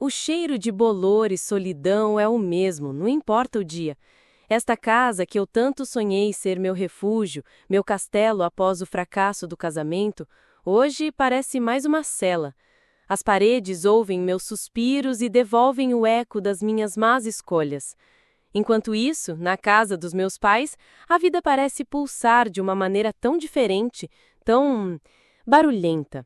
O cheiro de bolor e solidão é o mesmo, não importa o dia. Esta casa que eu tanto sonhei ser meu refúgio, meu castelo após o fracasso do casamento, hoje parece mais uma cela. As paredes ouvem meus suspiros e devolvem o eco das minhas más escolhas. Enquanto isso, na casa dos meus pais, a vida parece pulsar de uma maneira tão diferente, tão barulhenta.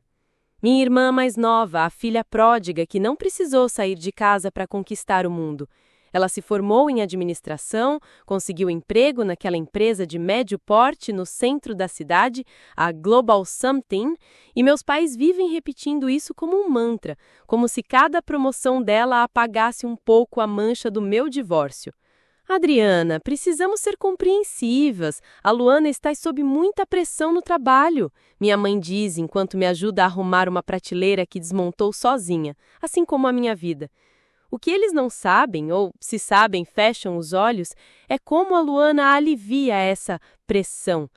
Minha irmã mais nova, a filha pródiga que não precisou sair de casa para conquistar o mundo. Ela se formou em administração, conseguiu emprego naquela empresa de médio porte no centro da cidade, a Global Something, e meus pais vivem repetindo isso como um mantra, como se cada promoção dela apagasse um pouco a mancha do meu divórcio. Adriana, precisamos ser compreensivas. A Luana está sob muita pressão no trabalho, minha mãe diz enquanto me ajuda a arrumar uma prateleira que desmontou sozinha, assim como a minha vida. O que eles não sabem, ou se sabem, fecham os olhos, é como a Luana alivia essa pressão.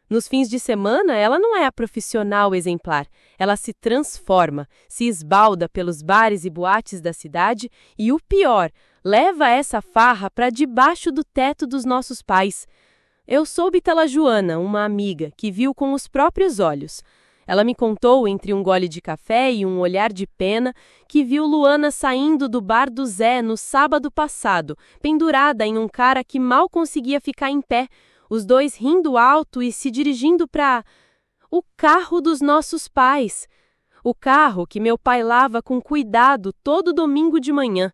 Nos fins de semana, ela não é a profissional exemplar. Ela se transforma, se esbalda pelos bares e boates da cidade e, o pior, leva essa farra para debaixo do teto dos nossos pais. Eu soube pela Joana, uma amiga, que viu com os próprios olhos. Ela me contou, entre um gole de café e um olhar de pena, que viu Luana saindo do bar do Zé no sábado passado, pendurada em um cara que mal conseguia ficar em pé, os dois rindo alto e se dirigindo para o carro dos nossos pais. O carro que meu pai lava com cuidado todo domingo de manhã.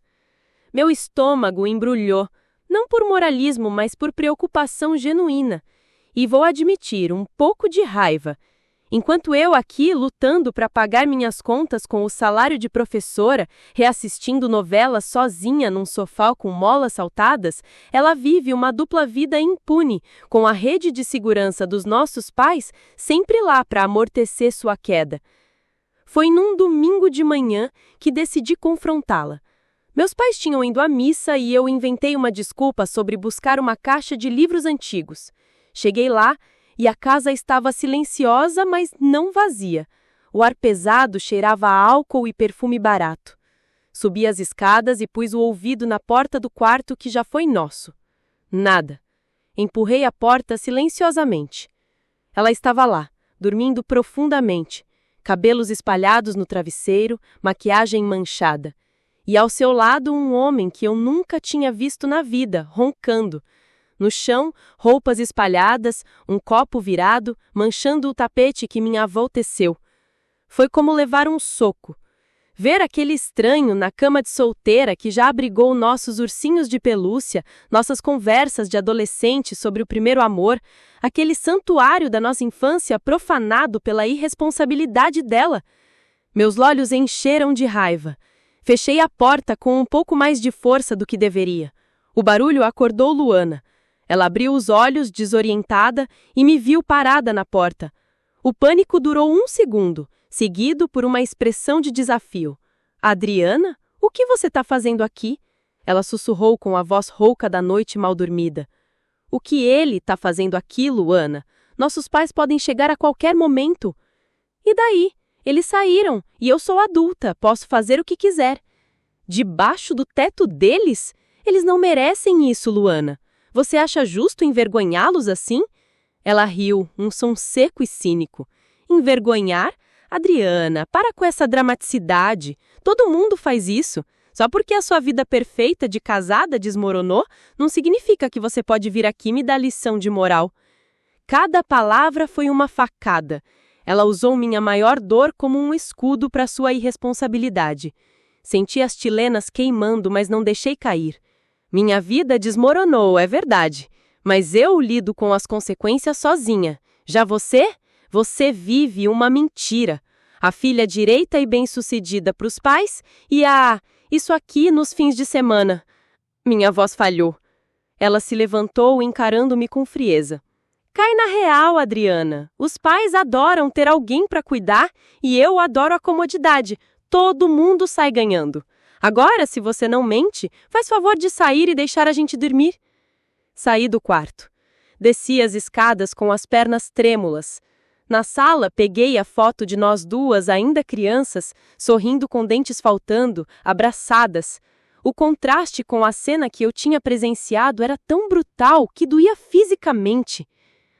Meu estômago embrulhou, não por moralismo, mas por preocupação genuína. E vou admitir, um pouco de raiva. Enquanto eu aqui lutando para pagar minhas contas com o salário de professora, reassistindo novelas sozinha num sofá com molas saltadas, ela vive uma dupla vida impune, com a rede de segurança dos nossos pais sempre lá para amortecer sua queda. Foi num domingo de manhã que decidi confrontá-la. Meus pais tinham ido à missa e eu inventei uma desculpa sobre buscar uma caixa de livros antigos. Cheguei lá e a casa estava silenciosa, mas não vazia. O ar pesado cheirava a álcool e perfume barato. Subi as escadas e pus o ouvido na porta do quarto que já foi nosso. Nada. Empurrei a porta silenciosamente. Ela estava lá, dormindo profundamente, cabelos espalhados no travesseiro, maquiagem manchada. E ao seu lado um homem que eu nunca tinha visto na vida, roncando. No chão, roupas espalhadas, um copo virado, manchando o tapete que minha avó teceu. Foi como levar um soco. Ver aquele estranho na cama de solteira que já abrigou nossos ursinhos de pelúcia, nossas conversas de adolescente sobre o primeiro amor, aquele santuário da nossa infância profanado pela irresponsabilidade dela. Meus olhos encheram de raiva. Fechei a porta com um pouco mais de força do que deveria. O barulho acordou Luana. Ela abriu os olhos, desorientada, e me viu parada na porta. O pânico durou 1 segundo, seguido por uma expressão de desafio. Adriana, o que você está fazendo aqui? Ela sussurrou com a voz rouca da noite mal dormida. O que ele está fazendo aqui, Luana? Nossos pais podem chegar a qualquer momento. E daí? Eles saíram, e eu sou adulta, posso fazer o que quiser. Debaixo do teto deles? Eles não merecem isso, Luana. Você acha justo envergonhá-los assim? Ela riu, um som seco e cínico. Envergonhar? Adriana, para com essa dramaticidade. Todo mundo faz isso. Só porque a sua vida perfeita de casada desmoronou, não significa que você pode vir aqui me dar lição de moral. Cada palavra foi uma facada. Ela usou minha maior dor como um escudo para sua irresponsabilidade. Senti as tilenas queimando, mas não deixei cair. Minha vida desmoronou, é verdade, mas eu lido com as consequências sozinha. Já você? Você vive uma mentira. A filha direita e bem-sucedida para os pais e isso aqui nos fins de semana. Minha voz falhou. Ela se levantou encarando-me com frieza. Cai na real, Adriana. Os pais adoram ter alguém para cuidar e eu adoro a comodidade. Todo mundo sai ganhando. Agora, se você não mente, faz favor de sair e deixar a gente dormir. Saí do quarto. Desci as escadas com as pernas trêmulas. Na sala, peguei a foto de nós duas, ainda crianças, sorrindo com dentes faltando, abraçadas. O contraste com a cena que eu tinha presenciado era tão brutal que doía fisicamente.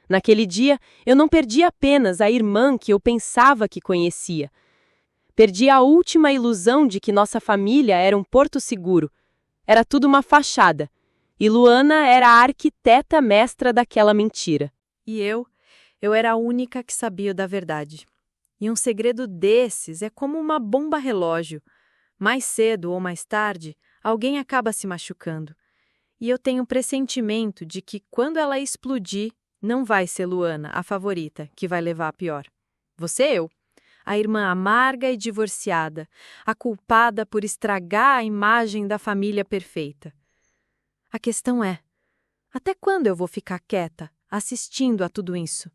Naquele dia, eu não perdi apenas a irmã que eu pensava que conhecia. Perdi a última ilusão de que nossa família era um porto seguro. Era tudo uma fachada. E Luana era a arquiteta mestra daquela mentira. E eu era a única que sabia da verdade. E um segredo desses é como uma bomba relógio. Mais cedo ou mais tarde, alguém acaba se machucando. E eu tenho um pressentimento de que quando ela explodir, não vai ser Luana, a favorita, que vai levar a pior. Você eu. A irmã amarga e divorciada, a culpada por estragar a imagem da família perfeita. A questão é, até quando eu vou ficar quieta, assistindo a tudo isso?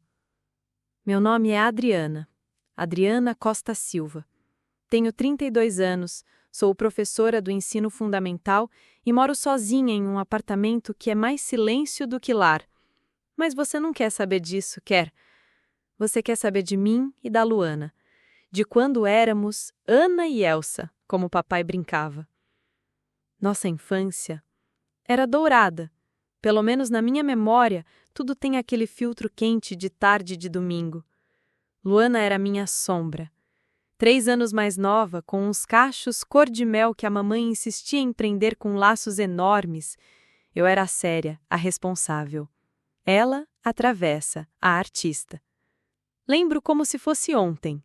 Meu nome é Adriana Costa Silva. Tenho 32 anos, sou professora do ensino fundamental e moro sozinha em um apartamento que é mais silêncio do que lar. Mas você não quer saber disso, quer? Você quer saber de mim e da Luana, de quando éramos Ana e Elsa, como o papai brincava. Nossa infância era dourada. Pelo menos na minha memória, tudo tem aquele filtro quente de tarde de domingo. Luana era minha sombra. 3 anos mais nova, com uns cachos cor-de-mel que a mamãe insistia em prender com laços enormes. Eu era a séria, a responsável. Ela, a travessa, a artista. Lembro como se fosse ontem.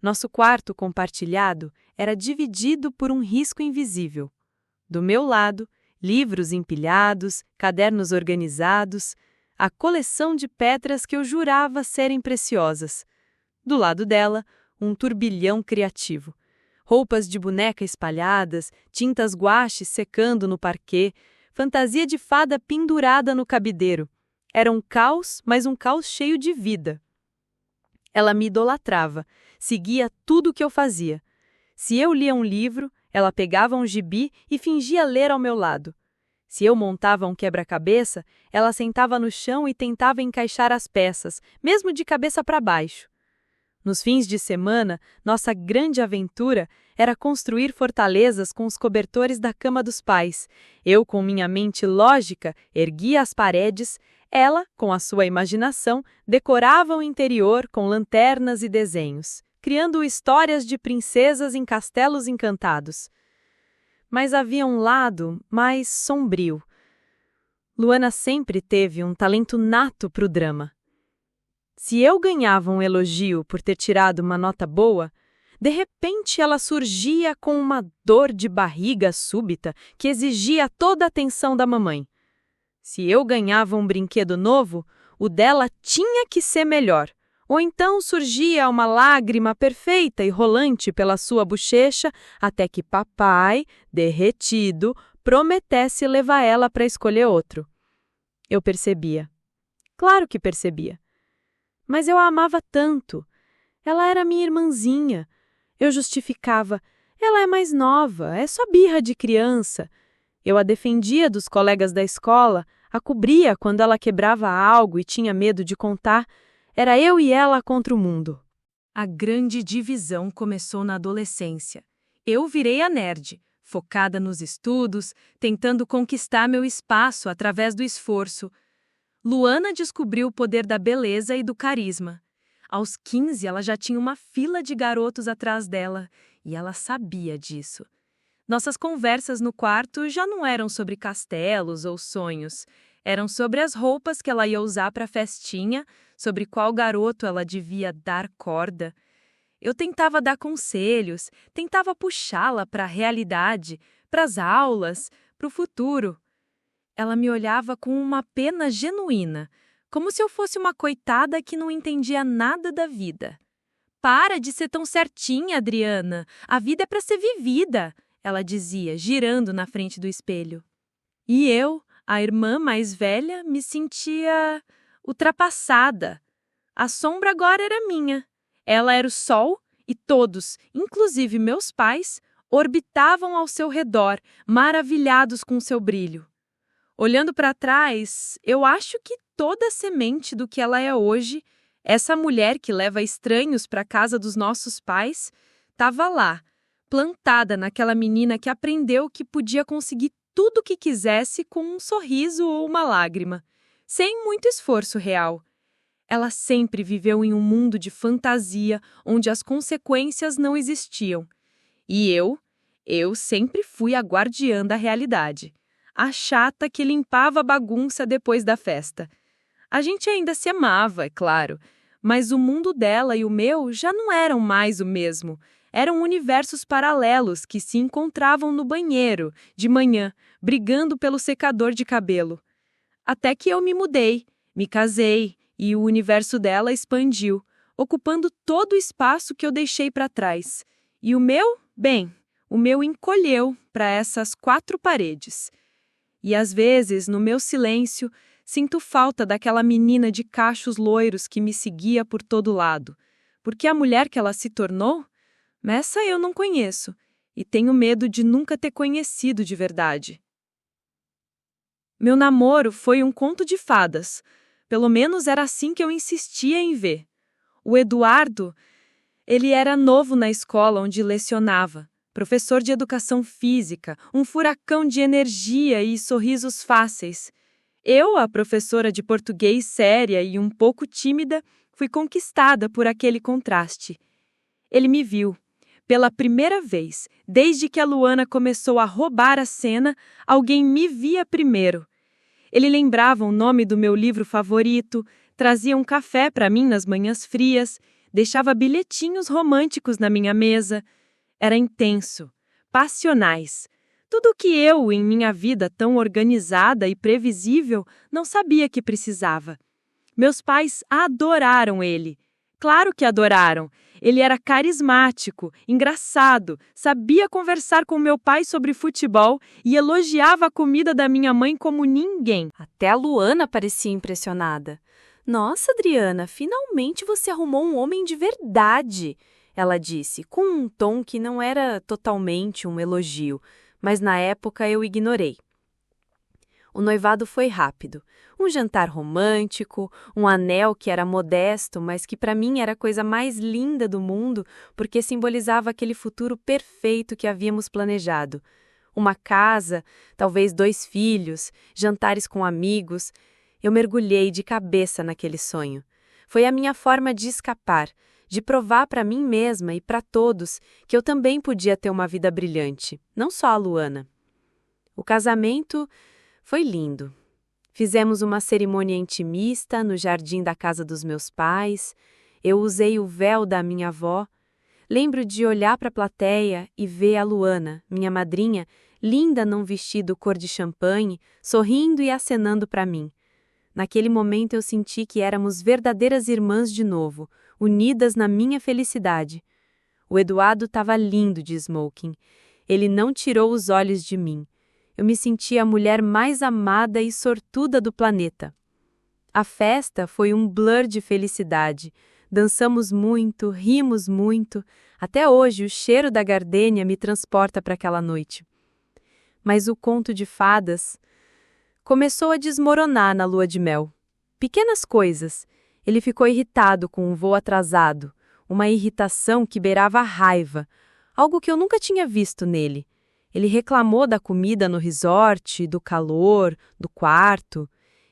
Nosso quarto compartilhado era dividido por um risco invisível. Do meu lado, livros empilhados, cadernos organizados, a coleção de pedras que eu jurava serem preciosas. Do lado dela, um turbilhão criativo. Roupas de boneca espalhadas, tintas guache secando no parquet, fantasia de fada pendurada no cabideiro. Era um caos, mas um caos cheio de vida. Ela me idolatrava, seguia tudo o que eu fazia. Se eu lia um livro, ela pegava um gibi e fingia ler ao meu lado. Se eu montava um quebra-cabeça, ela sentava no chão e tentava encaixar as peças, mesmo de cabeça para baixo. Nos fins de semana, nossa grande aventura era construir fortalezas com os cobertores da cama dos pais. Eu, com minha mente lógica, erguia as paredes, ela, com a sua imaginação, decorava o interior com lanternas e desenhos, criando histórias de princesas em castelos encantados. Mas havia um lado mais sombrio. Luana sempre teve um talento nato para o drama. Se eu ganhava um elogio por ter tirado uma nota boa, de repente ela surgia com uma dor de barriga súbita que exigia toda a atenção da mamãe. Se eu ganhava um brinquedo novo, o dela tinha que ser melhor. Ou então surgia uma lágrima perfeita e rolante pela sua bochecha até que papai, derretido, prometesse levar ela para escolher outro. Eu percebia. Claro que percebia. Mas eu a amava tanto. Ela era minha irmãzinha. Eu justificava. Ela é mais nova, é só birra de criança. Eu a defendia dos colegas da escola, a cobria quando ela quebrava algo e tinha medo de contar. Era eu e ela contra o mundo. A grande divisão começou na adolescência. Eu virei a nerd, focada nos estudos, tentando conquistar meu espaço através do esforço. Luana descobriu o poder da beleza e do carisma. Aos 15, ela já tinha uma fila de garotos atrás dela, e ela sabia disso. Nossas conversas no quarto já não eram sobre castelos ou sonhos. Eram sobre as roupas que ela ia usar para a festinha, sobre qual garoto ela devia dar corda. Eu tentava dar conselhos, tentava puxá-la para a realidade, para as aulas, para o futuro. Ela me olhava com uma pena genuína, como se eu fosse uma coitada que não entendia nada da vida. Para de ser tão certinha, Adriana. A vida é para ser vivida, ela dizia, girando na frente do espelho. E eu, a irmã mais velha, me sentia ultrapassada. A sombra agora era minha. Ela era o sol e todos, inclusive meus pais, orbitavam ao seu redor, maravilhados com seu brilho. Olhando para trás, eu acho que toda a semente do que ela é hoje Essa mulher que leva estranhos para a casa dos nossos pais estava lá, plantada naquela menina que aprendeu que podia conseguir tudo o que quisesse com um sorriso ou uma lágrima, sem muito esforço real. Ela sempre viveu em um mundo de fantasia onde as consequências não existiam. E eu sempre fui a guardiã da realidade, a chata que limpava a bagunça depois da festa. A gente ainda se amava, é claro, mas o mundo dela e o meu já não eram mais o mesmo. Eram universos paralelos que se encontravam no banheiro, de manhã, brigando pelo secador de cabelo. Até que eu me mudei, me casei, e o universo dela expandiu, ocupando todo o espaço que eu deixei para trás. E o meu? Bem, o meu encolheu para essas 4 paredes. E às vezes, no meu silêncio, sinto falta daquela menina de cachos loiros que me seguia por todo lado. Porque a mulher que ela se tornou, essa eu não conheço, e tenho medo de nunca ter conhecido de verdade. Meu namoro foi um conto de fadas. Pelo menos era assim que eu insistia em ver. O Eduardo, ele era novo na escola onde lecionava, professor de educação física, um furacão de energia e sorrisos fáceis. Eu, a professora de português séria e um pouco tímida, fui conquistada por aquele contraste. Ele me viu. Pela primeira vez, desde que a Luana começou a roubar a cena, alguém me via primeiro. Ele lembrava o nome do meu livro favorito, trazia um café para mim nas manhãs frias, deixava bilhetinhos românticos na minha mesa. Era intenso, passionais. Tudo o que eu, em minha vida tão organizada e previsível, não sabia que precisava. Meus pais adoraram ele. Claro que adoraram. Ele era carismático, engraçado, sabia conversar com meu pai sobre futebol e elogiava a comida da minha mãe como ninguém. Até a Luana parecia impressionada. Nossa, Adriana, finalmente você arrumou um homem de verdade, ela disse, com um tom que não era totalmente um elogio, mas na época eu ignorei. O noivado foi rápido. Um jantar romântico, um anel que era modesto, mas que para mim era a coisa mais linda do mundo, porque simbolizava aquele futuro perfeito que havíamos planejado. Uma casa, talvez 2 filhos, jantares com amigos. Eu mergulhei de cabeça naquele sonho. Foi a minha forma de escapar, de provar para mim mesma e para todos que eu também podia ter uma vida brilhante, não só a Luana. O casamento foi lindo. Fizemos uma cerimônia intimista no jardim da casa dos meus pais. Eu usei o véu da minha avó. Lembro de olhar para a plateia e ver a Luana, minha madrinha, linda num vestido cor de champanhe, sorrindo e acenando para mim. Naquele momento eu senti que éramos verdadeiras irmãs de novo, unidas na minha felicidade. O Eduardo estava lindo de smoking. Ele não tirou os olhos de mim. Eu me senti a mulher mais amada e sortuda do planeta. A festa foi um blur de felicidade. Dançamos muito, rimos muito. Até hoje o cheiro da gardênia me transporta para aquela noite. Mas o conto de fadas começou a desmoronar na lua de mel. Pequenas coisas. Ele ficou irritado com um voo atrasado, uma irritação que beirava a raiva, algo que eu nunca tinha visto nele. Ele reclamou da comida no resort, do calor, do quarto.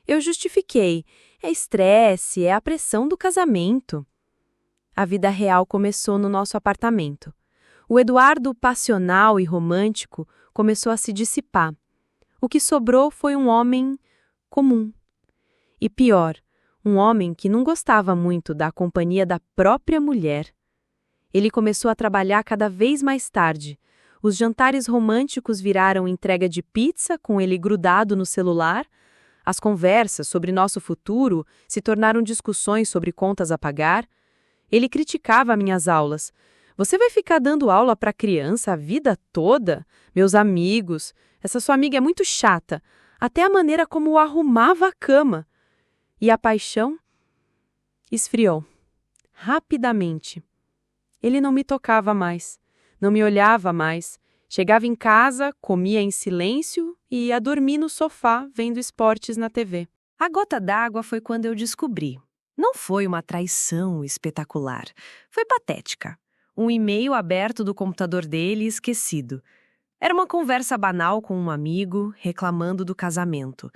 Eu justifiquei. É estresse, é a pressão do casamento. A vida real começou no nosso apartamento. O Eduardo, passional e romântico, começou a se dissipar. O que sobrou foi um homem comum. E pior, um homem que não gostava muito da companhia da própria mulher. Ele começou a trabalhar cada vez mais tarde. Os jantares românticos viraram entrega de pizza com ele grudado no celular. As conversas sobre nosso futuro se tornaram discussões sobre contas a pagar. Ele criticava minhas aulas. Você vai ficar dando aula para criança a vida toda? Meus amigos, essa sua amiga é muito chata. Até a maneira como arrumava a cama. E a paixão esfriou. Rapidamente. Ele não me tocava mais. Não me olhava mais. Chegava em casa, comia em silêncio e ia dormir no sofá vendo esportes na TV. A gota d'água foi quando eu descobri. Não foi uma traição espetacular. Foi patética. Um e-mail aberto do computador dele e esquecido. Era uma conversa banal com um amigo, reclamando do casamento.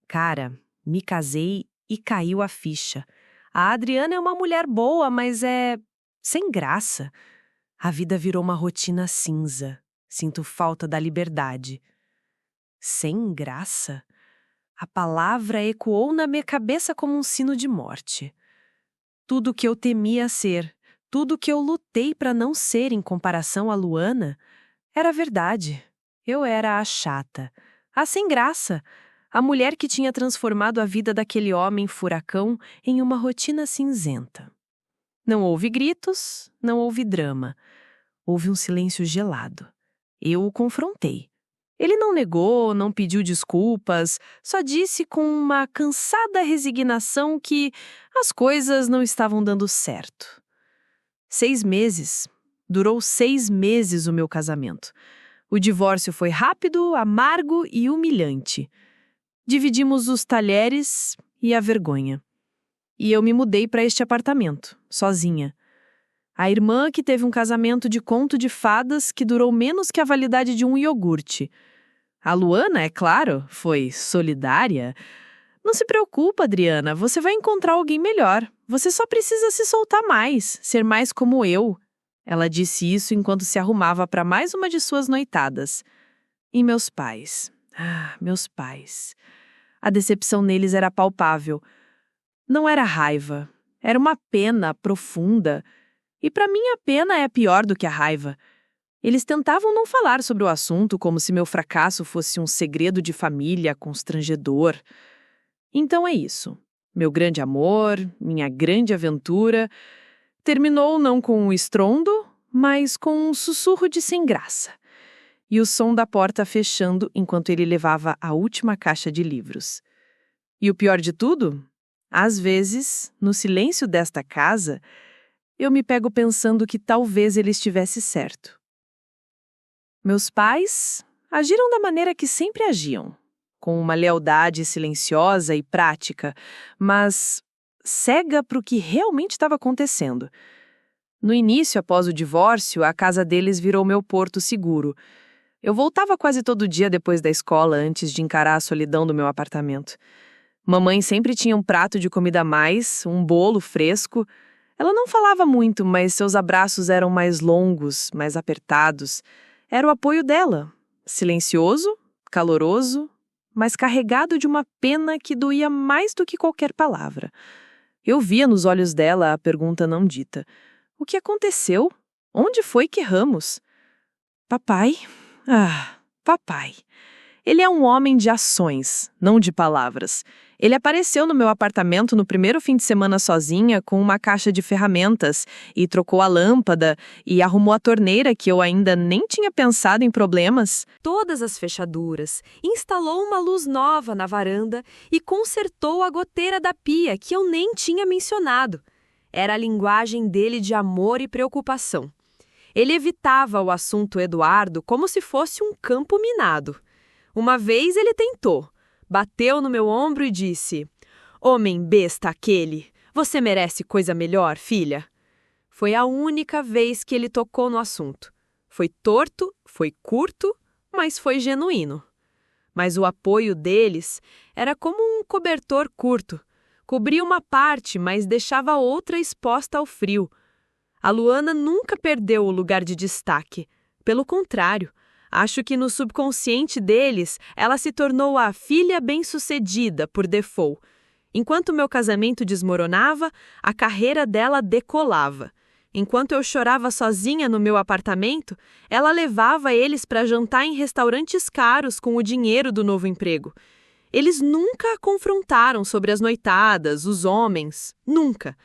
Cara, me casei e caiu a ficha. A Adriana é uma mulher boa, mas é sem graça. A vida virou uma rotina cinza. Sinto falta da liberdade. Sem graça? A palavra ecoou na minha cabeça como um sino de morte. Tudo que eu temia ser, tudo que eu lutei para não ser em comparação a Luana, era verdade. Eu era a chata, a sem graça, a mulher que tinha transformado a vida daquele homem furacão em uma rotina cinzenta. Não houve gritos, não houve drama. Houve um silêncio gelado. Eu o confrontei. Ele não negou, não pediu desculpas, só disse com uma cansada resignação que as coisas não estavam dando certo. 6 meses. Durou 6 meses o meu casamento. O divórcio foi rápido, amargo e humilhante. Dividimos os talheres e a vergonha. E eu me mudei para este apartamento, sozinha. A irmã que teve um casamento de conto de fadas que durou menos que a validade de um iogurte. A Luana, é claro, foi solidária. Não se preocupa, Adriana, você vai encontrar alguém melhor. Você só precisa se soltar mais, ser mais como eu. Ela disse isso enquanto se arrumava para mais uma de suas noitadas. E meus pais? Meus pais. A decepção neles era palpável. Não era raiva, era uma pena profunda. E para mim a pena é pior do que a raiva. Eles tentavam não falar sobre o assunto como se meu fracasso fosse um segredo de família constrangedor. Então é isso. Meu grande amor, minha grande aventura, terminou não com um estrondo, mas com um sussurro de sem graça. E o som da porta fechando enquanto ele levava a última caixa de livros. E o pior de tudo? Às vezes, no silêncio desta casa, eu me pego pensando que talvez ele estivesse certo. Meus pais agiram da maneira que sempre agiam, com uma lealdade silenciosa e prática, mas cega para o que realmente estava acontecendo. No início, após o divórcio, a casa deles virou meu porto seguro. Eu voltava quase todo dia depois da escola antes de encarar a solidão do meu apartamento. Mamãe sempre tinha um prato de comida a mais, um bolo fresco. Ela não falava muito, mas seus abraços eram mais longos, mais apertados. Era o apoio dela, silencioso, caloroso, mas carregado de uma pena que doía mais do que qualquer palavra. Eu via nos olhos dela a pergunta não dita. O que aconteceu? Onde foi que erramos? Papai? Papai. Ele é um homem de ações, não de palavras. Ele apareceu no meu apartamento no primeiro fim de semana sozinha com uma caixa de ferramentas e trocou a lâmpada e arrumou a torneira que eu ainda nem tinha pensado em problemas. Todas as fechaduras, instalou uma luz nova na varanda e consertou a goteira da pia que eu nem tinha mencionado. Era a linguagem dele de amor e preocupação. Ele evitava o assunto Eduardo como se fosse um campo minado. Uma vez ele tentou, bateu no meu ombro e disse: "Homem besta aquele, você merece coisa melhor, filha?" Foi a única vez que ele tocou no assunto. Foi torto, foi curto, mas foi genuíno. Mas o apoio deles era como um cobertor curto. Cobria uma parte, mas deixava a outra exposta ao frio. A Luana nunca perdeu o lugar de destaque. Pelo contrário, acho que no subconsciente deles, ela se tornou a filha bem-sucedida por default. Enquanto meu casamento desmoronava, a carreira dela decolava. Enquanto eu chorava sozinha no meu apartamento, ela levava eles para jantar em restaurantes caros com o dinheiro do novo emprego. Eles nunca a confrontaram sobre as noitadas, os homens. Nunca.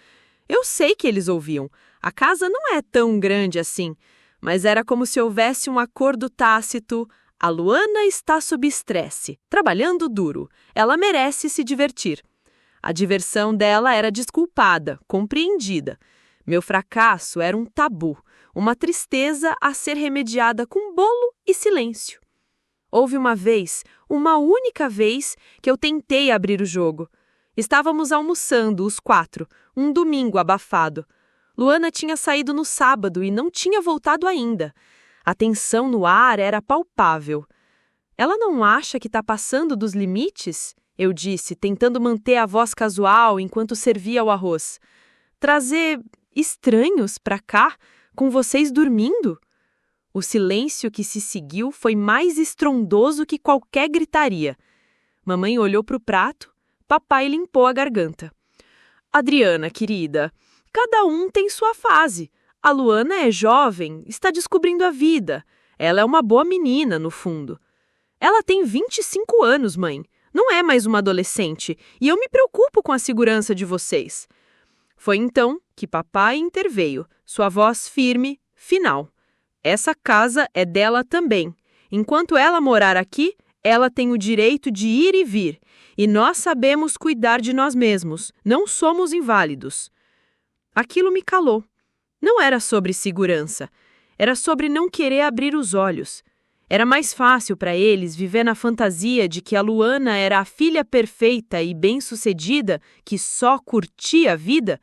Eu sei que eles ouviam. A casa não é tão grande assim. Mas era como se houvesse um acordo tácito. A Luana está sob estresse, trabalhando duro. Ela merece se divertir. A diversão dela era desculpada, compreendida. Meu fracasso era um tabu, uma tristeza a ser remediada com bolo e silêncio. Houve uma vez, uma única vez, que eu tentei abrir o jogo. Estávamos almoçando, os 4, um domingo abafado. Luana tinha saído no sábado e não tinha voltado ainda. A tensão no ar era palpável. Ela não acha que está passando dos limites? Eu disse, tentando manter a voz casual enquanto servia o arroz. Trazer estranhos para cá, com vocês dormindo? O silêncio que se seguiu foi mais estrondoso que qualquer gritaria. Mamãe olhou para o prato, papai limpou a garganta. Adriana, querida, cada um tem sua fase. A Luana é jovem, está descobrindo a vida. Ela é uma boa menina, no fundo. Ela tem 25 anos, mãe. Não é mais uma adolescente, e eu me preocupo com a segurança de vocês. Foi então que papai interveio, sua voz firme, final. Essa casa é dela também. Enquanto ela morar aqui, ela tem o direito de ir e vir. E nós sabemos cuidar de nós mesmos. Não somos inválidos. Aquilo me calou. Não era sobre segurança. Era sobre não querer abrir os olhos. Era mais fácil para eles viver na fantasia de que a Luana era a filha perfeita e bem-sucedida que só curtia a vida,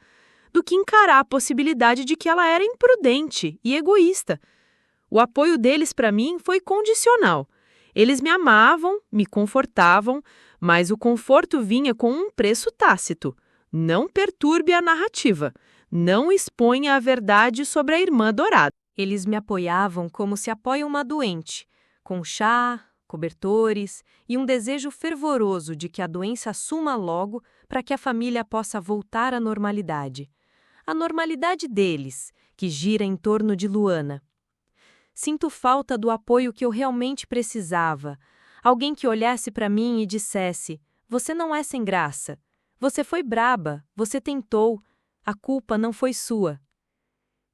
do que encarar a possibilidade de que ela era imprudente e egoísta. O apoio deles para mim foi condicional. Eles me amavam, me confortavam, mas o conforto vinha com um preço tácito. Não perturbe a narrativa. Não exponha a verdade sobre a irmã dourada. Eles me apoiavam como se apoia uma doente, com chá, cobertores e um desejo fervoroso de que a doença assuma logo para que a família possa voltar à normalidade. A normalidade deles, que gira em torno de Luana. Sinto falta do apoio que eu realmente precisava. Alguém que olhasse para mim e dissesse: você não é sem graça. Você foi braba, você tentou. A culpa não foi sua.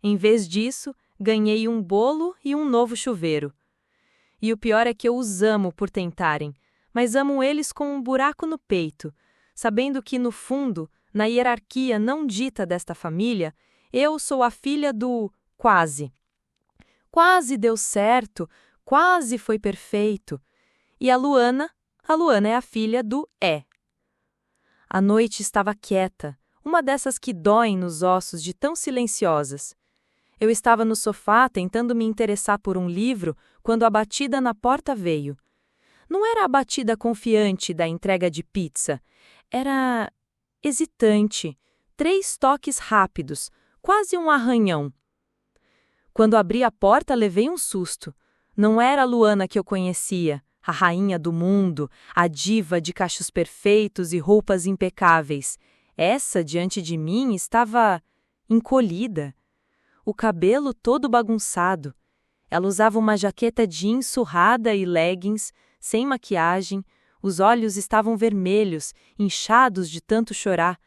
Em vez disso, ganhei um bolo e um novo chuveiro. E o pior é que eu os amo por tentarem, mas amo eles com um buraco no peito, sabendo que, no fundo, na hierarquia não dita desta família, eu sou a filha do quase. Quase deu certo, quase foi perfeito. E a Luana é a filha do é. A noite estava quieta, uma dessas que doem nos ossos de tão silenciosas. Eu estava no sofá tentando me interessar por um livro quando a batida na porta veio. Não era a batida confiante da entrega de pizza. Era hesitante. 3 toques rápidos, quase um arranhão. Quando abri a porta, levei um susto. Não era a Luana que eu conhecia, a rainha do mundo, a diva de cachos perfeitos e roupas impecáveis. Essa, diante de mim, estava encolhida. O cabelo todo bagunçado. Ela usava uma jaqueta jeans surrada e leggings, sem maquiagem. Os olhos estavam vermelhos, inchados de tanto chorar.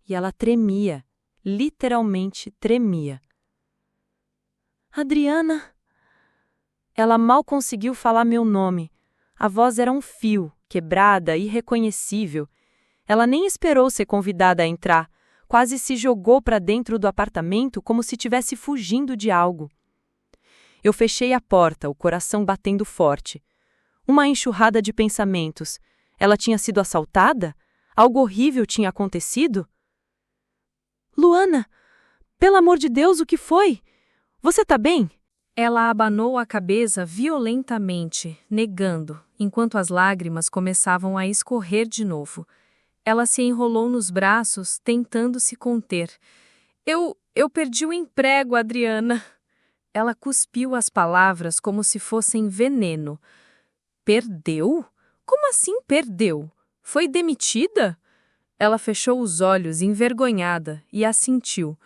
E ela tremia, literalmente tremia. Adriana. Ela mal conseguiu falar meu nome. A voz era um fio, quebrada, irreconhecível. Ela nem esperou ser convidada a entrar. Quase se jogou para dentro do apartamento como se estivesse fugindo de algo. Eu fechei a porta, o coração batendo forte. Uma enxurrada de pensamentos. Ela tinha sido assaltada? Algo horrível tinha acontecido? Luana, pelo amor de Deus, o que foi? Você tá bem? Ela abanou a cabeça violentamente, negando, enquanto as lágrimas começavam a escorrer de novo. Ela se enrolou nos braços, tentando se conter. Eu perdi o emprego, Adriana. Ela cuspiu as palavras como se fossem veneno. Perdeu? Como assim perdeu? Foi demitida? Ela fechou os olhos, envergonhada, e assentiu.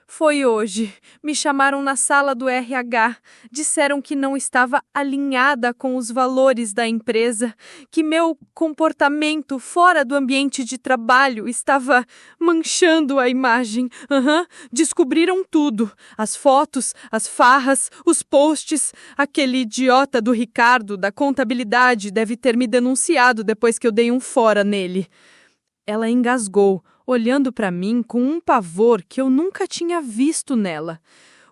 Foi hoje. Me chamaram na sala do RH. Disseram que não estava alinhada com os valores da empresa, que meu comportamento fora do ambiente de trabalho estava manchando a imagem. Descobriram tudo. As fotos, as farras, os posts. Aquele idiota do Ricardo, da contabilidade, deve ter me denunciado depois que eu dei um fora nele. Ela engasgou, olhando para mim com um pavor que eu nunca tinha visto nela.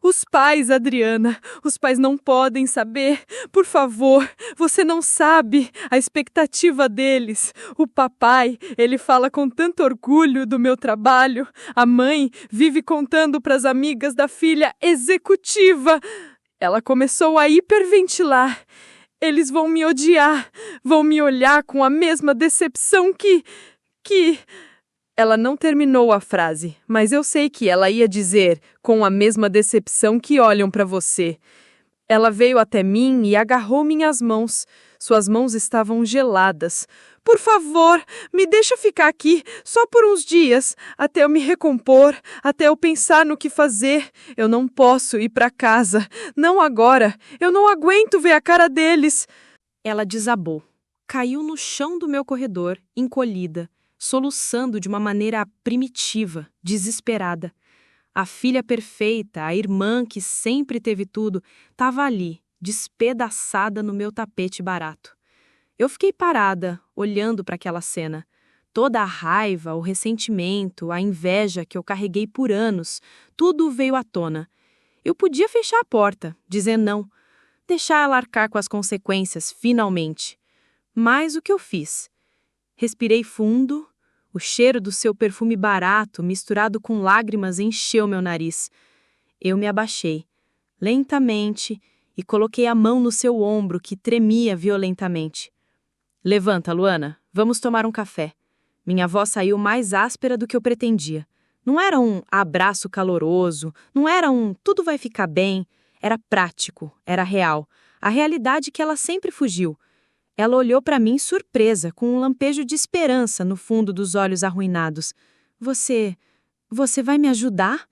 Os pais, Adriana, os pais não podem saber. Por favor, você não sabe a expectativa deles. O papai, ele fala com tanto orgulho do meu trabalho. A mãe vive contando para as amigas da filha executiva. Ela começou a hiperventilar. Eles vão me odiar, vão me olhar com a mesma decepção que... Ela não terminou a frase, mas eu sei que ela ia dizer com a mesma decepção que olham para você. Ela veio até mim e agarrou minhas mãos. Suas mãos estavam geladas. Por favor, me deixa ficar aqui só por uns dias, até eu me recompor, até eu pensar no que fazer. Eu não posso ir para casa. Não agora. Eu não aguento ver a cara deles. Ela desabou. Caiu no chão do meu corredor, encolhida, soluçando de uma maneira primitiva, desesperada. A filha perfeita, a irmã que sempre teve tudo, estava ali, despedaçada no meu tapete barato. Eu fiquei parada, olhando para aquela cena. Toda a raiva, o ressentimento, a inveja que eu carreguei por anos, tudo veio à tona. Eu podia fechar a porta, dizer não, deixar ela arcar com as consequências, finalmente. Mas o que eu fiz? Respirei fundo, o cheiro do seu perfume barato, misturado com lágrimas, encheu meu nariz. Eu me abaixei, lentamente, e coloquei a mão no seu ombro, que tremia violentamente. Levanta, Luana, vamos tomar um café. Minha voz saiu mais áspera do que eu pretendia. Não era um abraço caloroso, não era um tudo vai ficar bem. Era prático, era real. A realidade que ela sempre fugiu. Ela olhou para mim surpresa, com um lampejo de esperança no fundo dos olhos arruinados. Você vai me ajudar?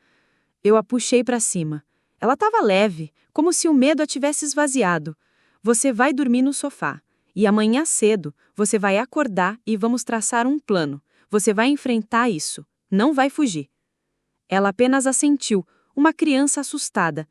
Eu a puxei para cima. Ela estava leve, como se o medo a tivesse esvaziado. Você vai dormir no sofá. E amanhã cedo, você vai acordar e vamos traçar um plano. Você vai enfrentar isso. Não vai fugir. Ela apenas assentiu, uma criança assustada.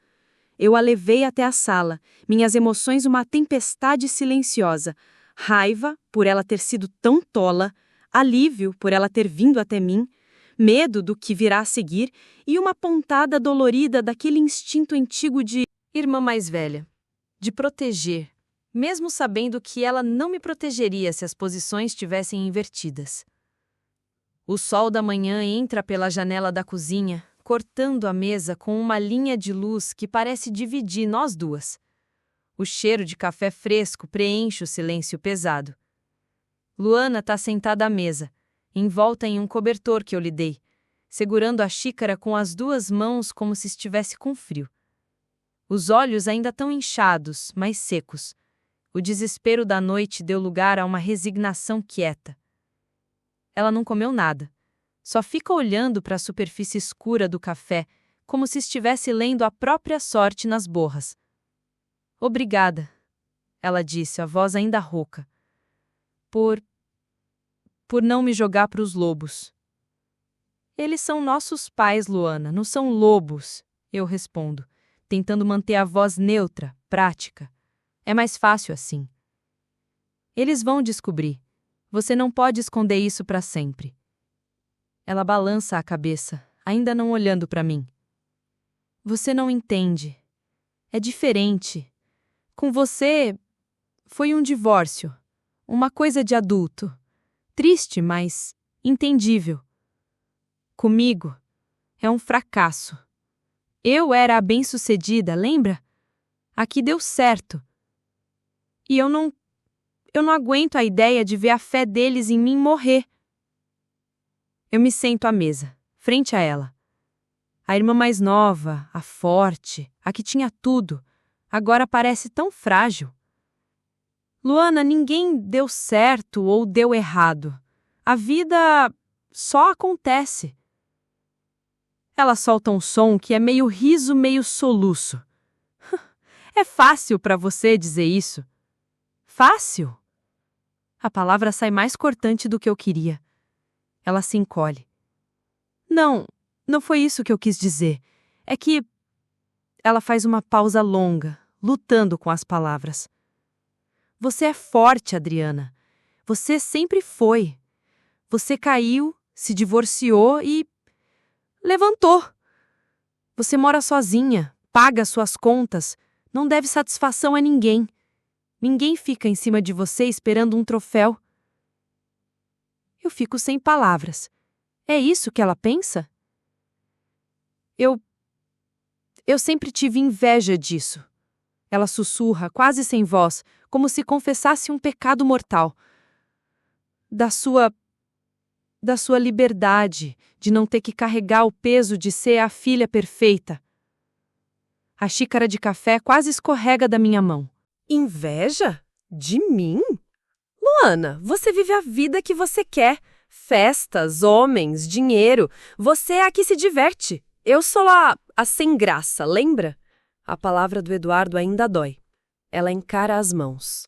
Eu a levei até a sala, minhas emoções uma tempestade silenciosa. Raiva, por ela ter sido tão tola, alívio, por ela ter vindo até mim, medo do que virá a seguir e uma pontada dolorida daquele instinto antigo de irmã mais velha, de proteger, mesmo sabendo que ela não me protegeria se as posições estivessem invertidas. O sol da manhã entra pela janela da cozinha, cortando a mesa com uma linha de luz que parece dividir nós duas. O cheiro de café fresco preenche o silêncio pesado. Luana está sentada à mesa, envolta em um cobertor que eu lhe dei, segurando a xícara com as duas mãos como se estivesse com frio. Os olhos ainda estão inchados, mas secos. O desespero da noite deu lugar a uma resignação quieta. Ela não comeu nada. Só fica olhando para a superfície escura do café, como se estivesse lendo a própria sorte nas borras. Obrigada, ela disse, a voz ainda rouca. Por não me jogar para os lobos. Eles são nossos pais, Luana, não são lobos, eu respondo, tentando manter a voz neutra, prática. É mais fácil assim. Eles vão descobrir. Você não pode esconder isso para sempre. Ela balança a cabeça, ainda não olhando para mim. Você não entende. É diferente. Com você, foi um divórcio. Uma coisa de adulto. Triste, mas entendível. Comigo, é um fracasso. Eu era a bem-sucedida, lembra? Aqui deu certo. E eu não aguento a ideia de ver a fé deles em mim morrer. Eu me sento à mesa, frente a ela. A irmã mais nova, a forte, a que tinha tudo, agora parece tão frágil. Luana, ninguém deu certo ou deu errado. A vida só acontece. Ela solta um som que é meio riso, meio soluço. É fácil para você dizer isso? Fácil? A palavra sai mais cortante do que eu queria. Ela se encolhe. Não foi isso que eu quis dizer. É que... Ela faz uma pausa longa, lutando com as palavras. Você é forte, Adriana. Você sempre foi. Você caiu, se divorciou e... levantou. Você mora sozinha, paga suas contas, não deve satisfação a ninguém. Ninguém fica em cima de você esperando um troféu. Eu fico sem palavras. É isso que ela pensa? Eu sempre tive inveja disso. Ela sussurra, quase sem voz, como se confessasse um pecado mortal. Da sua liberdade, de não ter que carregar o peso de ser a filha perfeita. A xícara de café quase escorrega da minha mão. Inveja? De mim? Luana, você vive a vida que você quer. Festas, homens, dinheiro. Você é a que se diverte. Eu sou a sem graça, lembra? A palavra do Eduardo ainda dói. Ela encara as mãos.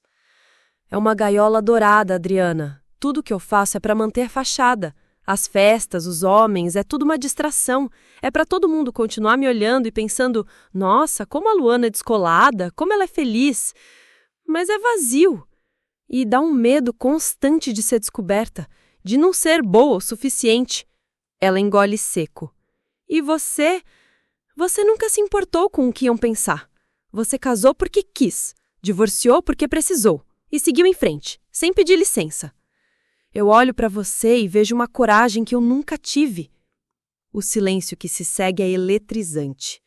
É uma gaiola dourada, Adriana. Tudo que eu faço é para manter fachada. As festas, os homens, é tudo uma distração. É para todo mundo continuar me olhando e pensando, nossa, como a Luana é descolada, como ela é feliz. Mas é vazio. E dá um medo constante de ser descoberta, de não ser boa o suficiente. Ela engole seco. E você nunca se importou com o que iam pensar. Você casou porque quis, divorciou porque precisou e seguiu em frente, sem pedir licença. Eu olho para você e vejo uma coragem que eu nunca tive. O silêncio que se segue é eletrizante.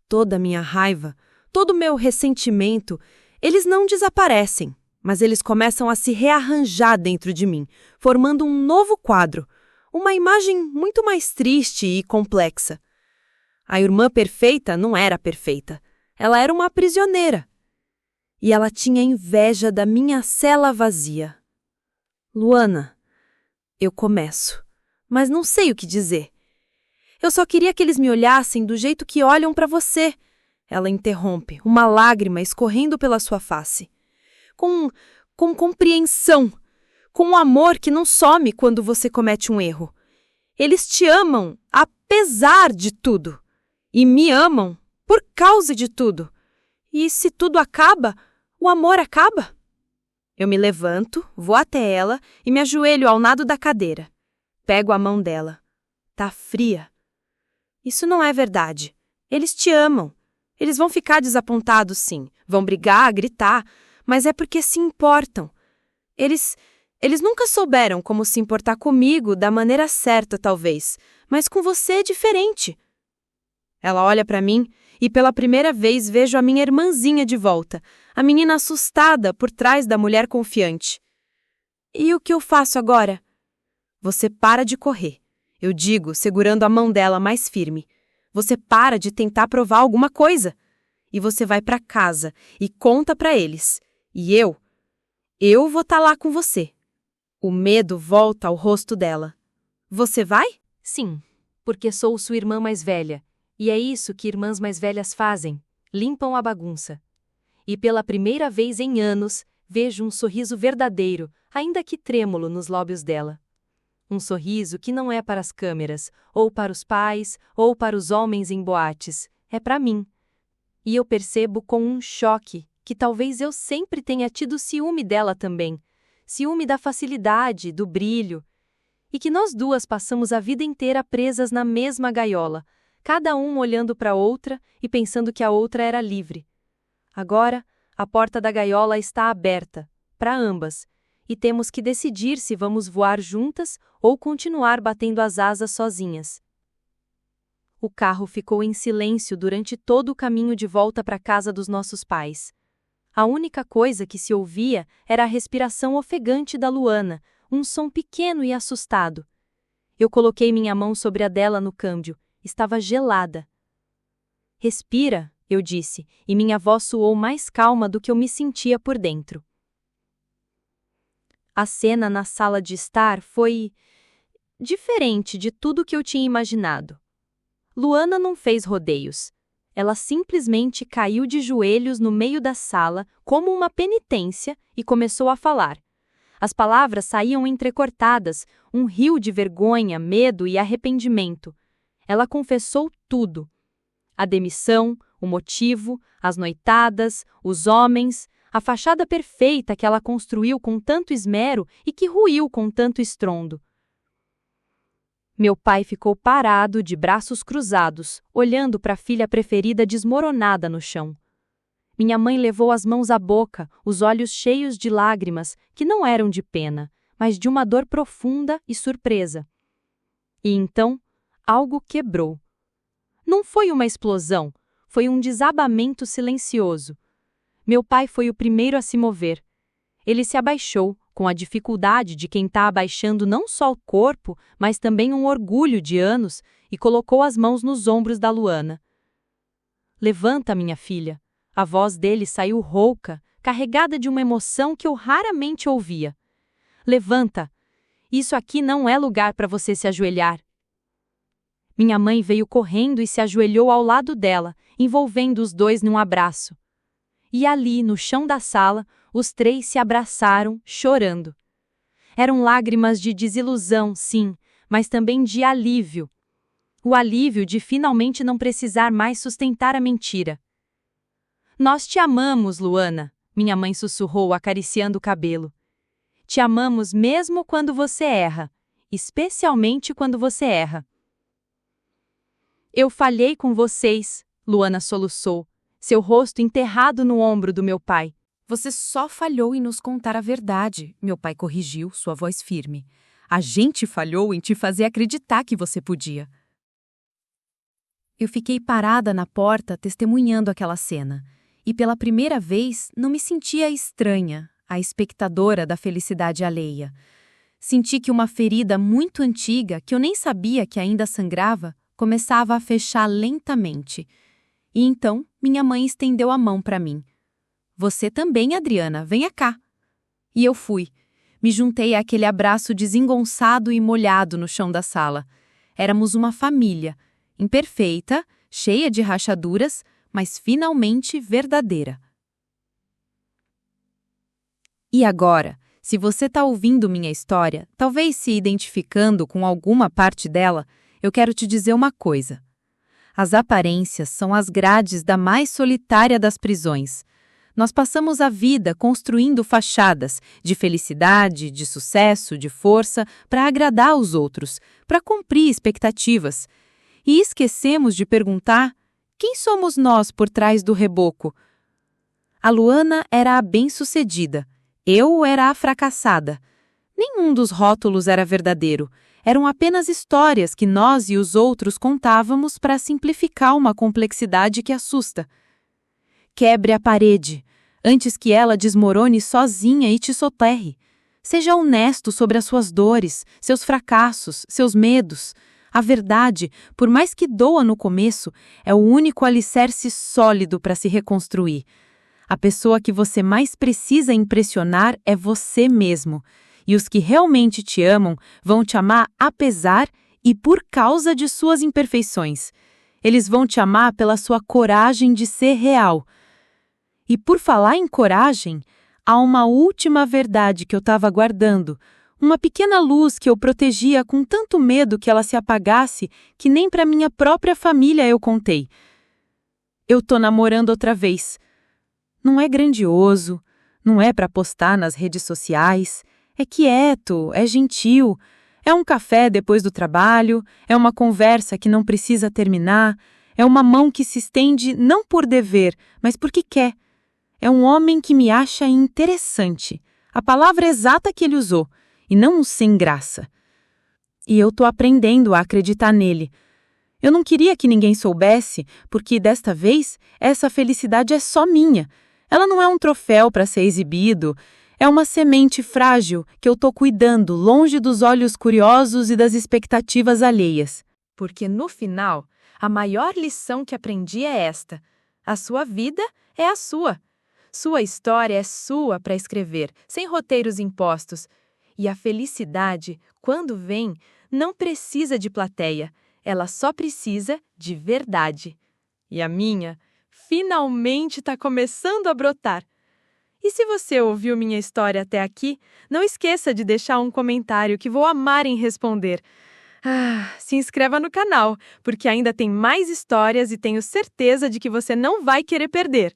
Toda a minha raiva, todo o meu ressentimento, eles não desaparecem, mas eles começam a se rearranjar dentro de mim, formando um novo quadro, uma imagem muito mais triste e complexa. A irmã perfeita não era perfeita. Ela era uma prisioneira. E ela tinha inveja da minha cela vazia. Luana, eu começo, mas não sei o que dizer. Eu só queria que eles me olhassem do jeito que olham para você. Ela interrompe, uma lágrima escorrendo pela sua face. Com compreensão, com um amor que não some quando você comete um erro. Eles te amam apesar de tudo. E me amam por causa de tudo. E se tudo acaba, o amor acaba? Eu me levanto, vou até ela e me ajoelho ao lado da cadeira. Pego a mão dela. Tá fria. Isso não é verdade. Eles te amam. Eles vão ficar desapontados, sim. Vão brigar, gritar, mas é porque se importam. Eles nunca souberam como se importar comigo da maneira certa, talvez, mas com você é diferente. Ela olha para mim e pela primeira vez vejo a minha irmãzinha de volta, a menina assustada por trás da mulher confiante. E o que eu faço agora? Você para de correr, eu digo, segurando a mão dela mais firme. Você para de tentar provar alguma coisa. E você vai para casa e conta para eles. E eu vou estar lá com você. O medo volta ao rosto dela. Você vai? Sim, porque sou sua irmã mais velha. E é isso que irmãs mais velhas fazem, limpam a bagunça. E pela primeira vez em anos, vejo um sorriso verdadeiro, ainda que trêmulo nos lábios dela. Um sorriso que não é para as câmeras, ou para os pais, ou para os homens em boates, é para mim. E eu percebo com um choque que talvez eu sempre tenha tido ciúme dela também, ciúme da facilidade, do brilho, e que nós duas passamos a vida inteira presas na mesma gaiola, cada um olhando para a outra e pensando que a outra era livre. Agora, a porta da gaiola está aberta, para ambas, e temos que decidir se vamos voar juntas ou continuar batendo as asas sozinhas. O carro ficou em silêncio durante todo o caminho de volta para a casa dos nossos pais. A única coisa que se ouvia era a respiração ofegante da Luana, um som pequeno e assustado. Eu coloquei minha mão sobre a dela no câmbio. Estava gelada. Respira, eu disse, e minha voz soou mais calma do que eu me sentia por dentro. A cena na sala de estar foi diferente de tudo que eu tinha imaginado. Luana não fez rodeios. Ela simplesmente caiu de joelhos no meio da sala, como uma penitência, e começou a falar. As palavras saíam entrecortadas, um rio de vergonha, medo e arrependimento. Ela confessou tudo. A demissão, o motivo, as noitadas, os homens, a fachada perfeita que ela construiu com tanto esmero e que ruiu com tanto estrondo. Meu pai ficou parado, de braços cruzados, olhando para a filha preferida desmoronada no chão. Minha mãe levou as mãos à boca, os olhos cheios de lágrimas, que não eram de pena, mas de uma dor profunda e surpresa. E então, algo quebrou. Não foi uma explosão, foi um desabamento silencioso. Meu pai foi o primeiro a se mover. Ele se abaixou, com a dificuldade de quem está abaixando não só o corpo, mas também um orgulho de anos, e colocou as mãos nos ombros da Luana. Levanta, minha filha. A voz dele saiu rouca, carregada de uma emoção que eu raramente ouvia. Levanta. Isso aqui não é lugar para você se ajoelhar. Minha mãe veio correndo e se ajoelhou ao lado dela, envolvendo os dois num abraço. E ali, no chão da sala, os três se abraçaram, chorando. Eram lágrimas de desilusão, sim, mas também de alívio. O alívio de finalmente não precisar mais sustentar a mentira. Nós te amamos, Luana, minha mãe sussurrou, acariciando o cabelo. Te amamos mesmo quando você erra, especialmente quando você erra. Eu falhei com vocês, Luana soluçou, seu rosto enterrado no ombro do meu pai. Você só falhou em nos contar a verdade, meu pai corrigiu, sua voz firme. A gente falhou em te fazer acreditar que você podia. Eu fiquei parada na porta testemunhando aquela cena. E pela primeira vez não me sentia estranha, a espectadora da felicidade alheia. Senti que uma ferida muito antiga, que eu nem sabia que ainda sangrava, começava a fechar lentamente. E então minha mãe estendeu a mão para mim. Você também, Adriana, venha cá. E eu fui. Me juntei àquele abraço desengonçado e molhado no chão da sala. Éramos uma família, imperfeita, cheia de rachaduras, mas finalmente verdadeira. E agora, se você está ouvindo minha história, talvez se identificando com alguma parte dela, eu quero te dizer uma coisa. As aparências são as grades da mais solitária das prisões. Nós passamos a vida construindo fachadas de felicidade, de sucesso, de força, para agradar os outros, para cumprir expectativas. E esquecemos de perguntar: quem somos nós por trás do reboco? A Luana era a bem-sucedida, eu era a fracassada. Nenhum dos rótulos era verdadeiro, eram apenas histórias que nós e os outros contávamos para simplificar uma complexidade que assusta. Quebre a parede, antes que ela desmorone sozinha e te soterre. Seja honesto sobre as suas dores, seus fracassos, seus medos. A verdade, por mais que doa no começo, é o único alicerce sólido para se reconstruir. A pessoa que você mais precisa impressionar é você mesmo. E os que realmente te amam vão te amar apesar e por causa de suas imperfeições. Eles vão te amar pela sua coragem de ser real. E por falar em coragem, há uma última verdade que eu estava guardando. Uma pequena luz que eu protegia com tanto medo que ela se apagasse que nem para minha própria família eu contei. Eu tô namorando outra vez. Não é grandioso, não é para postar nas redes sociais. É quieto, é gentil, é um café depois do trabalho, é uma conversa que não precisa terminar, é uma mão que se estende não por dever, mas porque quer. É um homem que me acha interessante, a palavra exata que ele usou, e não um sem graça. E eu tô aprendendo a acreditar nele. Eu não queria que ninguém soubesse, porque desta vez essa felicidade é só minha. Ela não é um troféu para ser exibido. É uma semente frágil que eu tô cuidando longe dos olhos curiosos e das expectativas alheias. Porque no final, a maior lição que aprendi é esta: a sua vida é a sua. Sua história é sua para escrever, sem roteiros impostos. E a felicidade, quando vem, não precisa de plateia. Ela só precisa de verdade. E a minha, finalmente está começando a brotar. E se você ouviu minha história até aqui, não esqueça de deixar um comentário que vou amar em responder. Se inscreva no canal, porque ainda tem mais histórias e tenho certeza de que você não vai querer perder.